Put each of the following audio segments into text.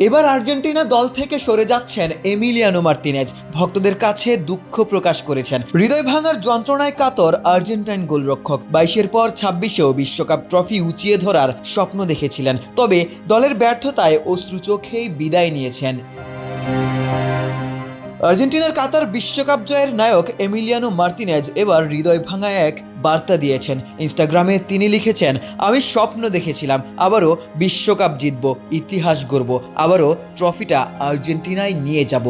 এবার আর্জেন্টিনা দল থেকে সরে যাচ্ছেন এমিলিয়ানো মার্তিনেজ। ভক্তদের কাছে দুঃখ প্রকাশ করেছেন। হৃদয় ভাঙার যন্ত্রণায় কাতর আর্জেন্টাইন গোলরক্ষক। 22-এর পর 26-এও বিশ্বকাপ ট্রফি উঁচিয়ে ধরার স্বপ্ন দেখেছিলেন, তবে দলের ব্যর্থতায় অশ্রু চোখেই বিদায় নিয়েছেন। আর্জেন্টিনার কাতার বিশ্বকাপ জয়ের নায়ক এমিলিয়ানো মার্তিনেজ এবার হৃদয় ভাঙা এক বার্তা দিয়েছেন। ইনস্টাগ্রামে তিনি লিখেছেন, আমি স্বপ্ন দেখেছিলাম আবারও বিশ্বকাপ জিতব, ইতিহাস গড়ব, আবারও ট্রফিটা আর্জেন্টিনায় নিয়ে যাব।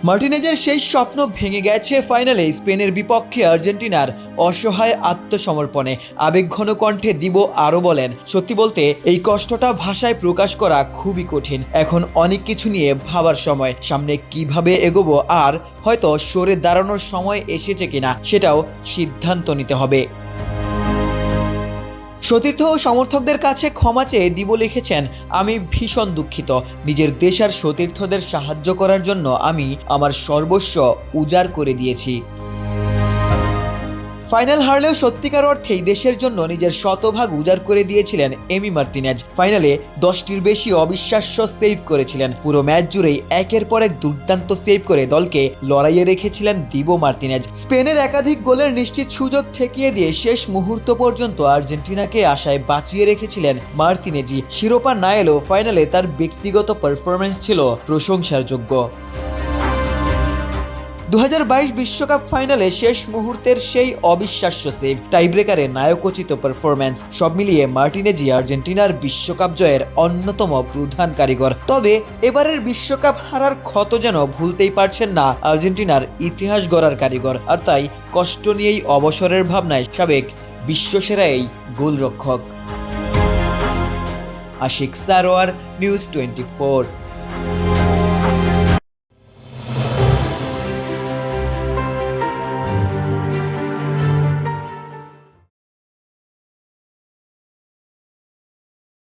মার্টিনেজের সেই স্বপ্ন ভেঙে গেছে ফাইনালে স্পেনের বিপক্ষে আর্জেন্টিনার অসহায় আত্মসমর্পণে। আবেগঘন কণ্ঠে দিব আরও বলেন, সত্যি বলতে এই কষ্টটা ভাষায় প্রকাশ করা খুবই কঠিন। এখন অনেক কিছু নিয়ে ভাবার সময়, সামনে কিভাবে এগোবো আর হয়তো সরে দাঁড়ানোর সময় এসেছে কিনা সেটাও সিদ্ধান্ত নিতে হবে। সতীর্থ ও সমর্থকদের কাছে ক্ষমা চেয়ে দিব লিখেছেন, আমি ভীষণ দুঃখিত। নিজের দেশ আর সতীর্থদের সাহায্য করার জন্য আমি আমার সর্বস্ব উজাড় করে দিয়েছি। ফাইনাল হারলেও সত্যিকার অর্থেই দেশের জন্য নিজের শতভাগ উজাড় করে দিয়েছিলেন এমি মার্তিনেজ। ফাইনালে 10টির বেশি অবিশ্বাস্য সেভ করেছিলেন। পুরো ম্যাচ জুড়েই একের পর এক দুর্দান্ত সেভ করে দলকে লড়াইয়ে রেখেছিলেন দিবো মার্তিনেজ। স্পেনের একাধিক গোলের নিশ্চিত সুযোগ ঠেকিয়ে দিয়ে শেষ মুহূর্ত পর্যন্ত আর্জেন্টিনাকে আশায় বাঁচিয়ে রেখেছিলেন মার্তিনেজই। শিরোপা না এলেও ফাইনালে তার ব্যক্তিগত পারফরম্যান্স ছিল প্রশংসার যোগ্য। 2022 বিশ্বকাপ ফাইনালে শেষ মুহূর্তের সেই অবিশ্বাস্য সেভ, টাইব্রেকারে নায়কোচিত পারফরম্যান্স, সব মিলিয়ে মার্টিনেজই আর্জেন্টিনার বিশ্বকাপ জয়ের অন্যতম প্রধান কারিগর। তবে এবারের বিশ্বকাপ হারার ক্ষত যেন ভুলতেই পারছেন না আর্জেন্টিনার ইতিহাস গড়ার কারিগর। আর তাই কষ্ট নিয়েই অবসরের ভাবনায় সাবেক বিশ্বসেরা এই গোলরক্ষক। আশিক সারোয়ার, নিউজ 24।